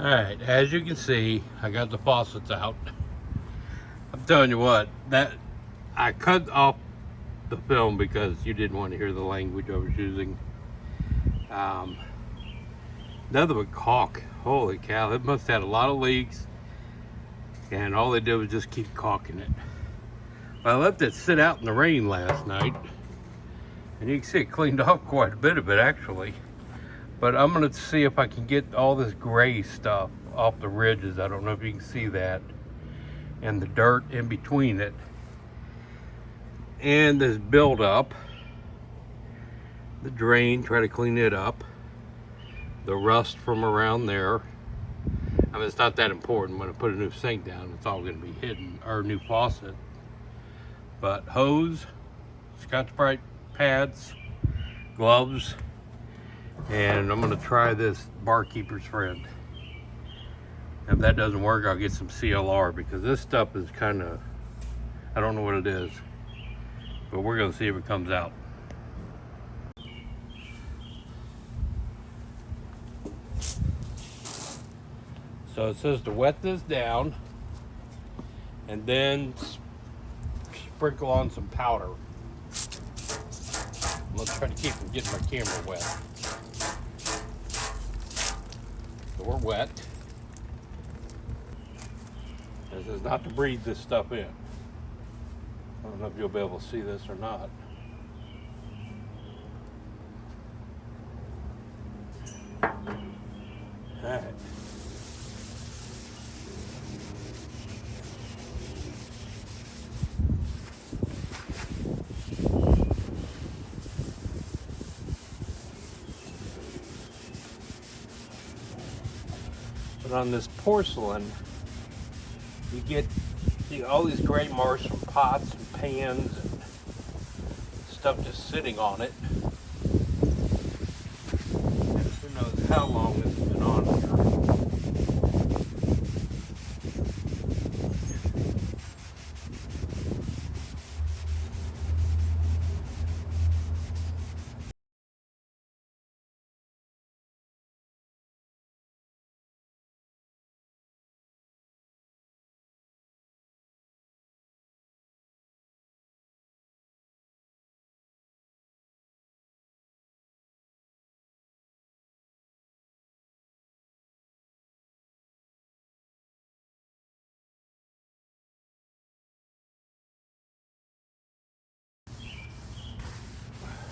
Alright, as you can see, I got the faucets out. I'm telling you what, that I cut off the film because you didn't want to hear the language I was using. Nothing but caulk. Holy cow, it must have had a lot of leaks, and all they did was just keep caulking it. I left it sit out in the rain last night, and you can see it cleaned off quite a bit of it actually. But I'm gonna see if I can get all this gray stuff off the ridges. I don't know if you can see that, and the dirt in between it, and this buildup, the drain, try to clean it up, the rust from around there. I mean, it's not that important. When I put a new sink down, it's all going to be hidden, or a new faucet. But hose, Scotch-Brite pads, gloves, and I'm going to try this barkeeper's friend. If that doesn't work, I'll get some CLR, because this stuff is kind of, I don't know what it is, but we're going to see if it comes out. So it says to wet this down and then sprinkle on some powder. I'm gonna try to keep from getting my camera wet. So we're wet. This is not to breathe this stuff in. I don't know if you'll be able to see this or not. All right. But on this porcelain, you get all these gray marks from pots and pans and stuff just sitting on it. And who knows how long this has been on here.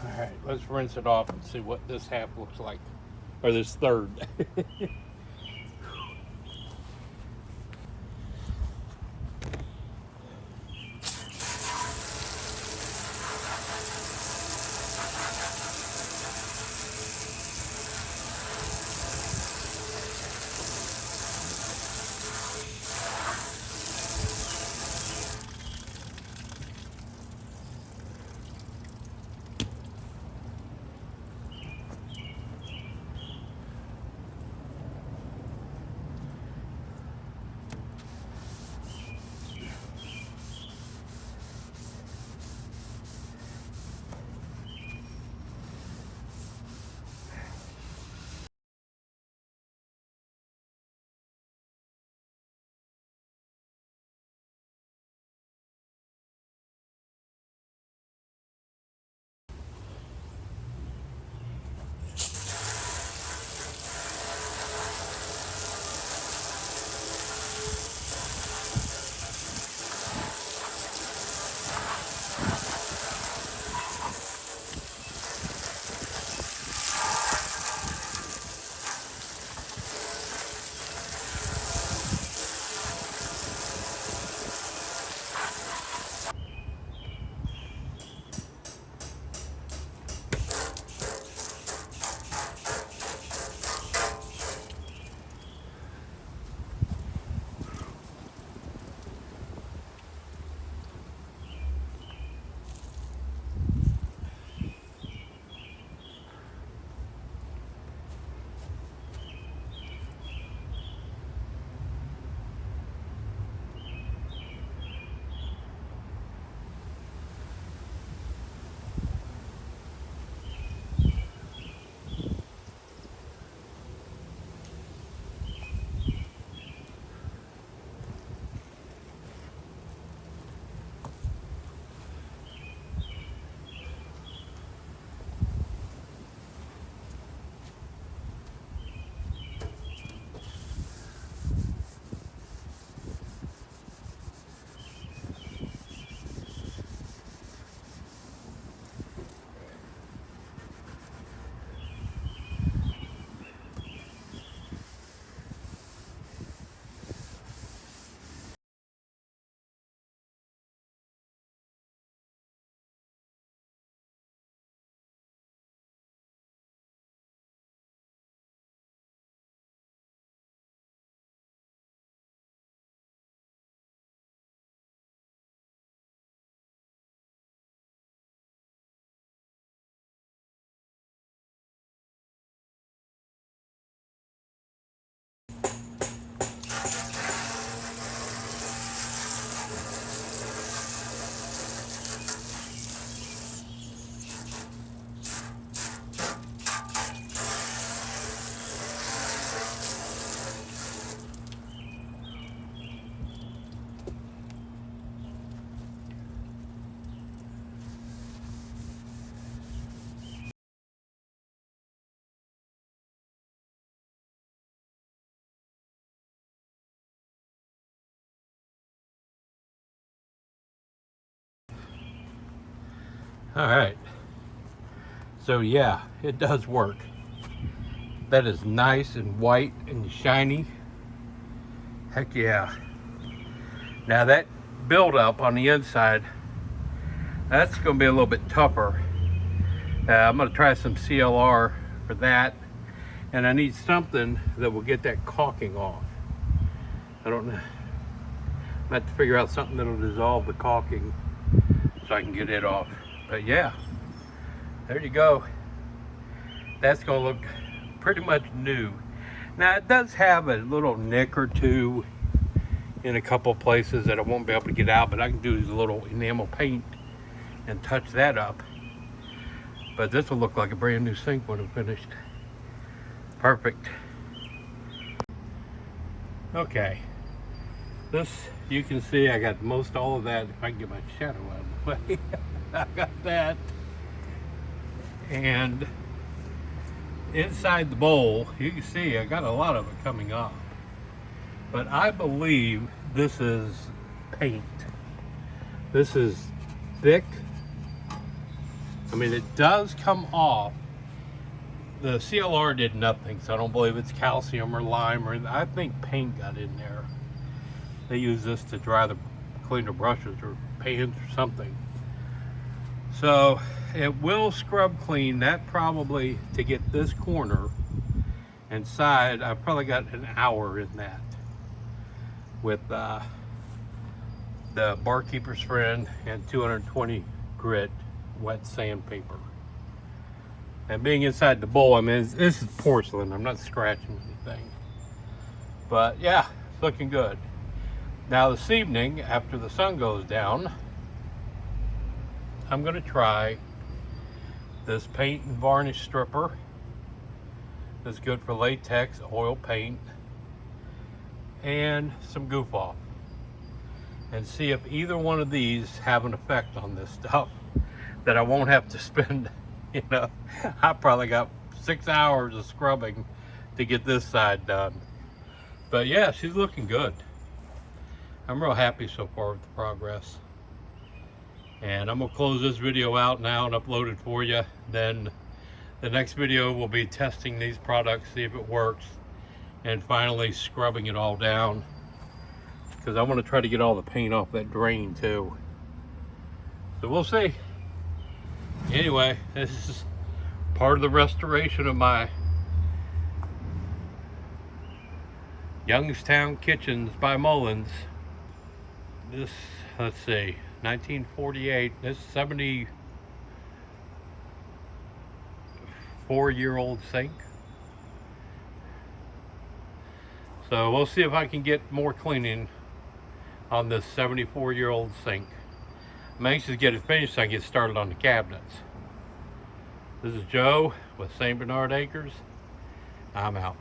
All right, let's rinse it off and see what this half looks like, or this third. All right. So yeah, it does work. That is nice and white and shiny. Heck yeah. Now that buildup on the inside, that's going to be a little bit tougher. I'm going to try some CLR for that. And I need something that will get that caulking off. I don't know. I have to figure out something that'll dissolve the caulking so I can get it off. But yeah, there you go. That's gonna look pretty much new. Now it does have a little nick or two in a couple of places that I won't be able to get out, but I can do a little enamel paint and touch that up. But this will look like a brand new sink when I'm finished. Perfect. Okay. This, you can see I got most all of that. If I can get my shadow out of the way. I got that. And inside the bowl, you can see I got a lot of it coming off. But I believe this is paint. This is thick. I mean, it does come off. The CLR did nothing, so I don't believe it's calcium or lime, or I think paint got in there. They use this to clean the brushes or paint or something. So it will scrub clean. That probably, to get this corner and side, I probably got an hour in that with the Barkeeper's Friend and 220 grit wet sandpaper. And being inside the bowl, I mean, this is porcelain. I'm not scratching anything. But yeah, it's looking good. Now this evening, after the sun goes down, I'm gonna try this paint and varnish stripper. It's good for latex, oil paint, and some goof off. And see if either one of these have an effect on this stuff that I won't have to spend, you know, I probably got 6 hours of scrubbing to get this side done. But yeah, she's looking good. I'm real happy so far with the progress. And I'm gonna close this video out now and upload it for you. Then the next video will be testing these products, see if it works, and finally scrubbing it all down, because I want to try to get all the paint off that drain too. So we'll see. Anyway, this is part of the restoration of my Youngstown Kitchens by Muillins. This, let's see, 1948. This 74-year-old sink. So we'll see if I can get more cleaning on this 74-year-old sink. I'm anxious to get it finished so I can get started on the cabinets. This is Joe with St. Bernard Acres. I'm out.